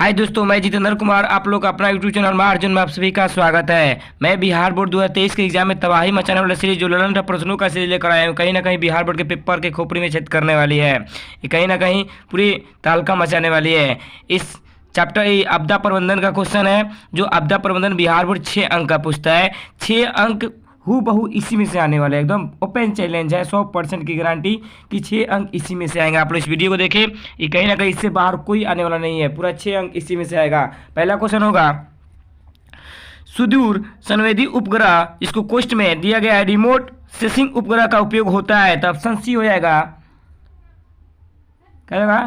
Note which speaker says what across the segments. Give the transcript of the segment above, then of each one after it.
Speaker 1: हाय दोस्तों, मैं जितेंद्र कुमार। आप लोग अपना यूट्यूब चैनल महार्जुन में आप सभी का स्वागत है। मैं बिहार बोर्ड 2023 के एग्जाम में तबाही मचाने वाला सीरीज जो ललन प्रश्नों का सीरीज लेकर आया हूँ। कहीं ना कहीं बिहार बोर्ड के पेपर के खोपड़ी में छेद करने वाली है। ये कहीं ना कहीं पूरी तहलका मचाने वाली है। इस चैप्टर आपदा प्रबंधन का क्वेश्चन है, जो आपदा प्रबंधन बिहार बोर्ड 6 अंक का पूछता है। 6 अंक हूबहू इसी में से आने वाले, एकदम ओपन चैलेंज है, 100% की गारंटी कि 6 अंक इसी में से आएंगे। आप लोग इस वीडियो को देखें, ये कहीं ना कहीं इससे बाहर कोई आने वाला नहीं है। पूरा 6 अंक इसी में से आएगा। पहला क्वेश्चन होगा, सुदूर संवेदी उपग्रह जिसको क्वेश्चन में दिया गया है रिमोट सेंसिंग उपग्रह का उपयोग होता है, तो ऑप्शन सी हो जाएगा। क्या होगा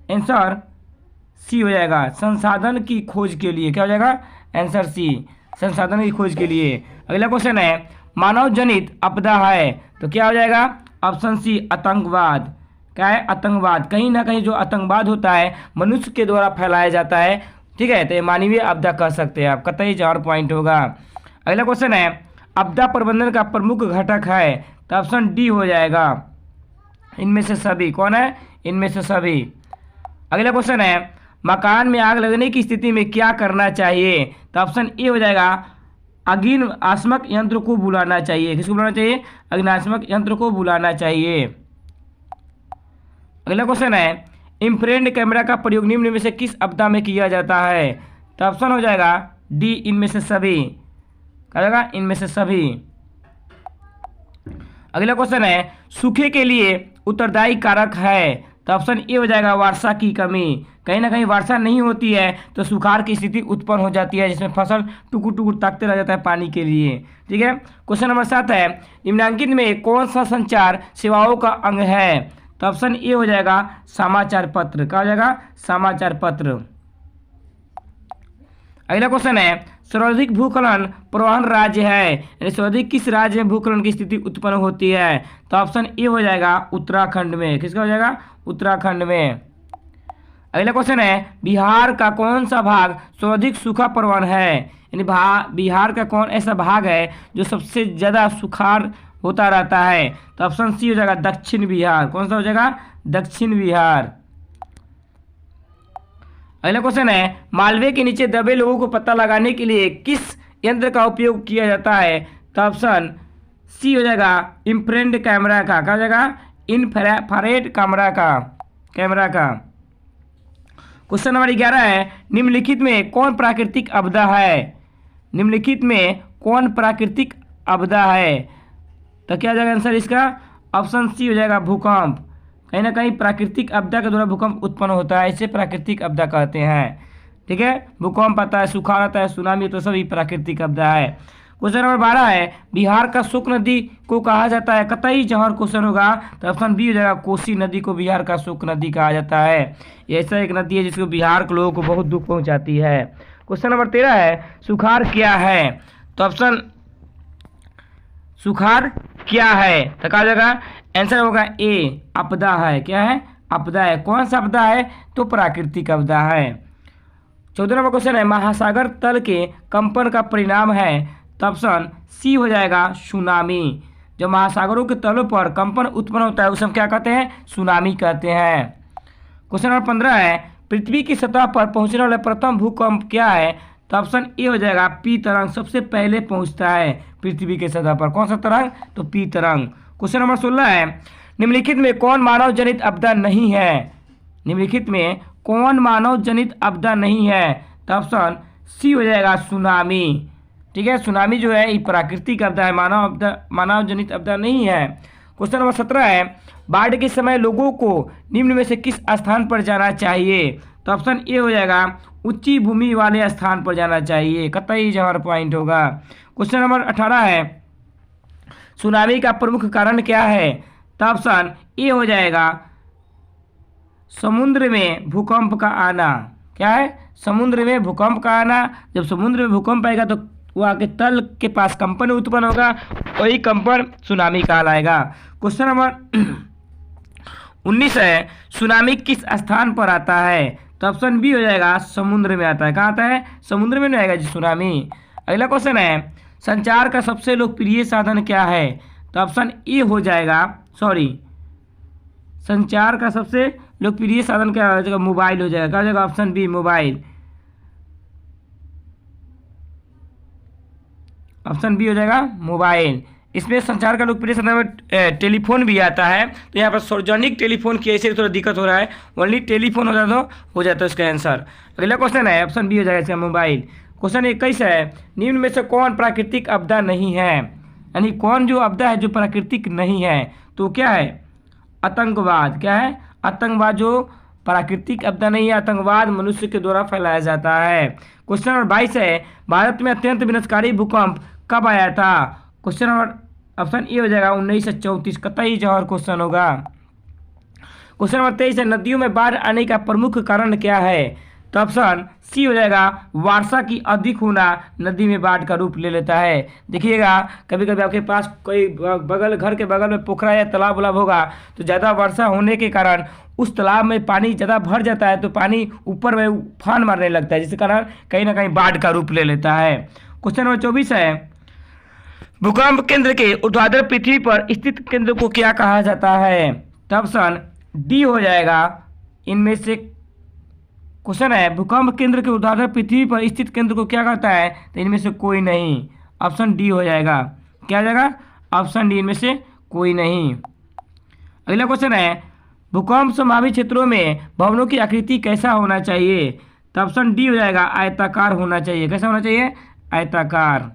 Speaker 1: आंसर? सी हो जाएगा। संसाधन की खोज के लिए। क्या हो जाएगा? आंसर सी, संसाधन की खोज के लिए। अगला क्वेश्चन है, मानव जनित आपदा है, तो क्या हो जाएगा? ऑप्शन सी आतंकवाद। क्या है? आतंकवाद। कहीं ना कहीं जो आतंकवाद होता है मनुष्य के द्वारा फैलाया जाता है, ठीक है, तो ये मानवीय आपदा कह सकते हैं आप। कतई 4 पॉइंट होगा। अगला क्वेश्चन है, आपदा प्रबंधन का प्रमुख घटक है, तो ऑप्शन डी हो जाएगा। इनमें से सभी। कौन है? इनमें से सभी। अगला क्वेश्चन है, मकान में आग लगने की स्थिति में क्या करना चाहिए, तो ऑप्शन ए हो जाएगा। अग्निशामक यंत्र को बुलाना चाहिए। किसको बुलाना चाहिए? अग्निशामक यंत्र को बुलाना चाहिए। अगला क्वेश्चन है, इंफ्रारेड कैमरा का प्रयोग निम्न में से किस आपदा में किया जाता है, तो ऑप्शन हो जाएगा डी, इनमें से सभी। क्या होगा? इनमें से सभी। अगला क्वेश्चन है, सूखे के लिए उत्तरदायी कारक है, तो ऑप्शन ए हो जाएगा वर्षा की कमी। कहीं ना कहीं वर्षा नहीं होती है तो सुखाड़ की स्थिति उत्पन्न हो जाती है, जिसमें फसल टुकुर टुकुर ताकते रह जाता है पानी के लिए। ठीक है। क्वेश्चन नंबर 7 है, निम्नलिखित में कौन सा संचार सेवाओं का अंग है, तो ऑप्शन ए हो जाएगा समाचार पत्र। क्या हो जाएगा? समाचार पत्र। अगला क्वेश्चन है, सर्वाधिक भूस्खलन प्रवहन राज्य है, यानी सर्वाधिक किस राज्य में भूस्खलन की स्थिति उत्पन्न होती है, तो ऑप्शन ए हो जाएगा उत्तराखंड में। किसका हो जाएगा? उत्तराखंड में। अगला क्वेश्चन है, बिहार का कौन सा भाग सर्वाधिक सूखा प्रवण है, यानी बिहार का कौन ऐसा भाग है जो सबसे ज्यादा सुखाड़ होता रहता है, तो ऑप्शन सी हो जाएगा दक्षिण बिहार। कौन सा हो जाएगा? दक्षिण बिहार। अगला क्वेश्चन है, मालवे के नीचे दबे लोगों को पता लगाने के लिए किस यंत्र का उपयोग किया जाता है, तो ऑप्शन सी हो जाएगा इंफ्रारेड कैमरा का। क्या हो जाएगा? इंफ्रारेड कैमरा का। क्वेश्चन नंबर 11 है, निम्नलिखित में कौन प्राकृतिक आपदा है, निम्नलिखित में कौन प्राकृतिक आपदा है, तो क्या हो जाएगा आंसर इसका? ऑप्शन सी हो जाएगा भूकंप। कहीं ना कहीं प्राकृतिक आपदा के द्वारा भूकंप उत्पन्न होता है, इसे प्राकृतिक आपदा कहते हैं। ठीक है। भूकंप आता है, सुखाड़ आता है, सुनामी, तो सभी प्राकृतिक आपदा है। क्वेश्चन नंबर 12 है, बिहार का शोक नदी को कहा जाता है। कतई जहर क्वेश्चन होगा, तो ऑप्शन बी हो जाएगा कोसी नदी को बिहार का शोक नदी कहा जाता है। ये ऐसा एक नदी है जिसको बिहार के लोगों को बहुत दुख पहुंचाती है। क्वेश्चन नंबर 13 है, सुखाड़ क्या है, तो ऑप्शन सुखाड़ क्या है, तो कहा जाएगा आंसर होगा ए, आपदा है। क्या है? आपदा है। कौन सा आपदा है? तो प्राकृतिक आपदा है। 14 नंबर क्वेश्चन है, महासागर तल के कंपन का परिणाम है, तो ऑप्शन सी हो जाएगा सुनामी। जब महासागरों के तलों पर कंपन उत्पन्न होता है उसे हम क्या कहते हैं? सुनामी कहते हैं। क्वेश्चन नंबर 15 है, पृथ्वी की सतह पर पहुंचने वाला प्रथम भूकंप क्या है, तो ऑप्शन ए हो जाएगा पी तरंग। सबसे पहले पहुंचता है पृथ्वी के सतह पर। कौन सा तरंग? तो पी तरंग। क्वेश्चन नंबर 16 है, निम्नलिखित में कौन मानव जनित आपदा नहीं है, निम्नलिखित में कौन मानव जनित आपदा नहीं है, तो ऑप्शन सी हो जाएगा सुनामी। ठीक है। सुनामी जो है ये प्राकृतिक आपदा है, मानव जनित आपदा नहीं है। क्वेश्चन नंबर 17 है, बाढ़ के समय लोगों को निम्न में से किस स्थान पर जाना चाहिए, तो ऑप्शन ए हो जाएगा ऊंची भूमि वाले स्थान पर जाना चाहिए। कतई जहर पॉइंट होगा। क्वेश्चन नंबर 18 है, सुनामी का प्रमुख कारण क्या है, तो ऑप्शन ए हो जाएगा समुद्र में भूकंप का आना। क्या है? समुद्र में भूकंप का आना। जब समुद्र में भूकंप आएगा तो वहाँ के तल के पास कंपन उत्पन्न होगा, वही कंपन सुनामी कहलाएगा। क्वेश्चन नंबर 19 है, सुनामी किस स्थान पर आता है, तो ऑप्शन बी हो जाएगा समुद्र में आता है। कहाँ आता है? समुद्र में नहीं आएगा जी सुनामी। अगला क्वेश्चन है, संचार का सबसे लोकप्रिय साधन क्या है, तो ऑप्शन ए हो जाएगा संचार का सबसे लोकप्रिय साधन क्या हो जाएगा? मोबाइल हो जाएगा। क्या हो जाएगा? Option B mobile. Option B हो जाएगा मोबाइल। इसमें संचार का लोकप्रिय साधन में टेलीफोन भी आता है, तो यहाँ पर सार्वजनिक टेलीफोन की ऐसे थोड़ा दिक्कत हो रहा है, ओनली टेलीफोन हो जाता तो हो जाता है इसका आंसर। अगला क्वेश्चन है ऑप्शन बी हो जाएगा इसका मोबाइल। क्वेश्चन 21 है, निम्न में से कौन प्राकृतिक आपदा नहीं है, यानी कौन जो आपदा है जो प्राकृतिक नहीं है, तो क्या है आतंकवाद। क्या है आतंकवाद जो प्राकृतिक आपदा नहीं है, आतंकवाद मनुष्य के द्वारा फैलाया जाता है। क्वेश्चन नंबर 22 है, भारत में अत्यंत विनाशकारी भूकंप कब आया था। क्वेश्चन नंबर ऑप्शन ए हो जाएगा 1934, कतई जवाहर क्वेश्चन होगा। क्वेश्चन नंबर 23 है, नदियों में बाढ़ आने का प्रमुख कारण क्या है, तो ऑप्शन सी हो जाएगा वर्षा की अधिक होना नदी में बाढ़ का रूप ले लेता है। देखिएगा कभी कभी आपके पास कोई बगल घर के बगल में पोखरा या तालाब उलाब होगा, तो ज़्यादा वर्षा होने के कारण उस तालाब में पानी ज़्यादा भर जाता है, तो पानी ऊपर में उफान मारने लगता है, जिसके कारण कहीं ना कहीं बाढ़ का रूप ले लेता है। क्वेश्चन नंबर 24 है, भूकंप केंद्र के ऊर्ध्वाधर पृथ्वी पर स्थित केंद्र को क्या कहा जाता है, तो ऑप्शन डी हो जाएगा इनमें से। क्वेश्चन है, भूकंप केंद्र के ऊर्ध्वाधर पृथ्वी पर स्थित केंद्र को क्या कहता है, तो इनमें से कोई नहीं, ऑप्शन डी हो जाएगा। क्या हो जाएगा ऑप्शन डी, इनमें से कोई नहीं। अगला क्वेश्चन है, भूकंप संभावित क्षेत्रों में भवनों की आकृति कैसा होना चाहिए, तो ऑप्शन डी हो जाएगा आयताकार होना चाहिए। कैसा होना चाहिए आयताकार।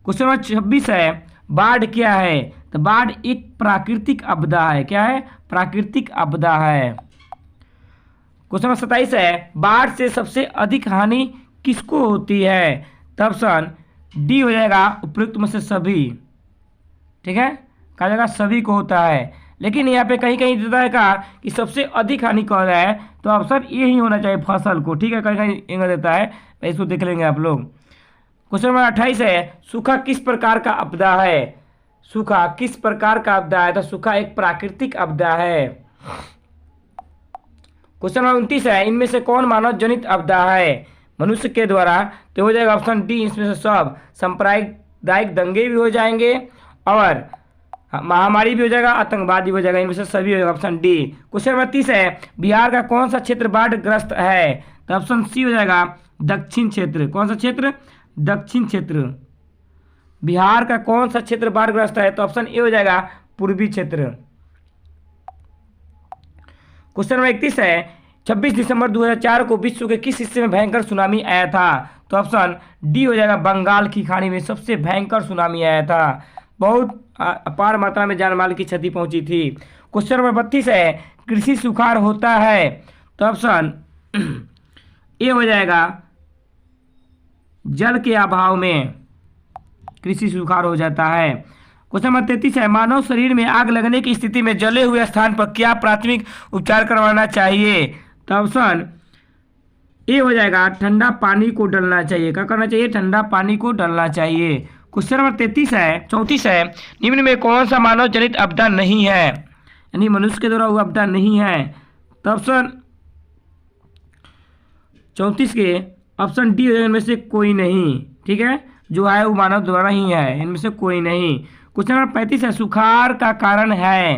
Speaker 1: क्वेश्चन नंबर 26 है, बाढ़ क्या है, तो बाढ़ एक प्राकृतिक आपदा है। क्या है प्राकृतिक आपदा है। क्वेश्चन नंबर 27 है, बाढ़ से सबसे अधिक हानि किसको होती है, तो ऑप्शन डी हो जाएगा उपयुक्त में से सभी। ठीक है कहा जाएगा सभी को होता है, लेकिन यहाँ पे कहीं कहीं देता है कहा कि सबसे अधिक हानि कौन है, तो ऑप्शन ये ही होना चाहिए फसल को। ठीक है कहीं कहीं इंग देता है, इसको देख लेंगे आप लोग। क्वेश्चन नंबर 28 है, सूखा किस प्रकार का आपदा है। सूखा किस प्रकार का आपदा है, तो सूखा एक प्राकृतिक आपदा है। क्वेश्चन नंबर 29 है, इनमें से कौन मानव जनित आपदा है मनुष्य के द्वारा, तो हो जाएगा ऑप्शन डी इसमें से सब। सांप्रदायिक दंगे भी हो जाएंगे और महामारी भी हो जाएगा, आतंकवाद भी हो जाएगा, इनमें से सभी हो जाएगा ऑप्शन डी। क्वेश्चन नंबर 30 है, बिहार का कौन सा क्षेत्र बाढ़ग्रस्त है, तो ऑप्शन सी हो जाएगा दक्षिण क्षेत्र। कौन सा क्षेत्र दक्षिण क्षेत्र। बिहार का कौन सा क्षेत्र बाढ़ग्रस्त है, तो ऑप्शन ए हो जाएगा पूर्वी क्षेत्र। क्वेश्चन नंबर 31 है, 26 दिसंबर 2004 को विश्व के किस हिस्से में भयंकर सुनामी आया था, तो ऑप्शन डी हो जाएगा बंगाल की खाड़ी में सबसे भयंकर सुनामी आया था, बहुत अपार मात्रा में जान माल की क्षति पहुंची थी। क्वेश्चन नंबर 32 है, कृषि सुखाड़ होता है, तो ऑप्शन ए हो जाएगा जल के अभाव में कृषि सुखाड़ हो जाता है। क्वेश्चन नंबर 33 है, मानव शरीर में आग लगने की स्थिति में जले हुए स्थान पर क्या प्राथमिक उपचार करवाना चाहिए, तो ऑप्शन ए हो जाएगा ठंडा पानी को डालना चाहिए। क्या करना चाहिए ठंडा पानी को डालना चाहिए। क्वेश्चन नंबर 34 है, निम्न में कौन सा मानव जनित आपदा नहीं है, यानी मनुष्य के द्वारा हुआ आपदा नहीं है, तो ऑप्शन 34 के ऑप्शन डी हो जाएगा इनमें से कोई नहीं। ठीक है जो है वो मानव द्वारा ही है, इनमें से कोई नहीं। क्वेश्चन नंबर 35 है, सुखाड़ का कारण है,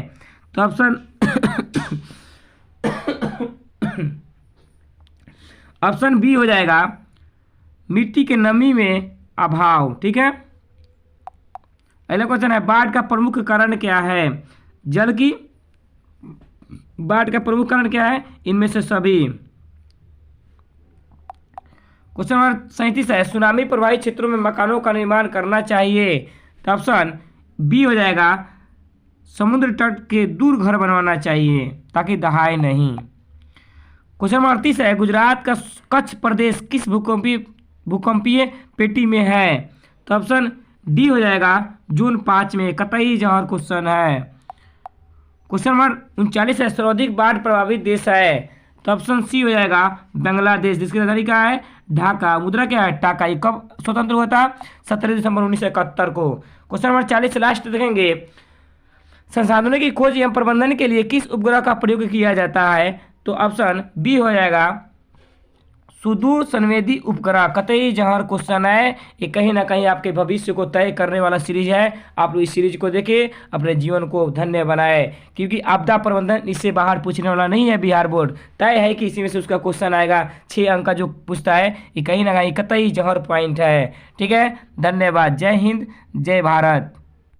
Speaker 1: तो ऑप्शन ऑप्शन बी हो जाएगा मिट्टी के नमी में अभाव। ठीक है अगला क्वेश्चन है, बाढ़ का प्रमुख कारण क्या है, जल की बाढ़ का प्रमुख कारण क्या है, इनमें से सभी। क्वेश्चन नंबर 37 है, सुनामी प्रभावित क्षेत्रों में मकानों का निर्माण करना चाहिए, तो ऑप्शन बी हो जाएगा समुद्र तट के दूर घर बनवाना चाहिए ताकि दहाए नहीं। क्वेश्चन नंबर 38 है, गुजरात का कच्छ प्रदेश किस भूकंपीय पेटी में है, तो ऑप्शन डी हो जाएगा जून 5 में, कतई जवाहर क्वेश्चन है। क्वेश्चन नंबर 39 है, सर्वाधिक बाढ़ प्रभावित देश है, तो ऑप्शन सी हो जाएगा बांग्लादेश, जिसकी राजधानी क्या है ढाका, मुद्रा क्या है टाका। ये कब स्वतंत्र हुआ था 17 दिसंबर 1971 को। क्वेश्चन नंबर 40 लास्ट देखेंगे, संसाधनों की खोज एवं प्रबंधन के लिए किस उपग्रह का प्रयोग किया जाता है, तो ऑप्शन बी हो जाएगा सुदूर संवेदी उपग्रह कतई जहर क्वेश्चन है। ये कहीं ना कहीं आपके भविष्य को तय करने वाला सीरीज है। आप लोग इस सीरीज को देखें, अपने जीवन को धन्य बनाए, क्योंकि आपदा प्रबंधन इससे बाहर पूछने वाला नहीं है। बिहार बोर्ड तय है कि इसी में से उसका क्वेश्चन आएगा। 6 अंक का जो पूछता है ये कहीं ना कहीं कतई जहर पॉइंट है। ठीक है, धन्यवाद। जय हिंद, जय भारत।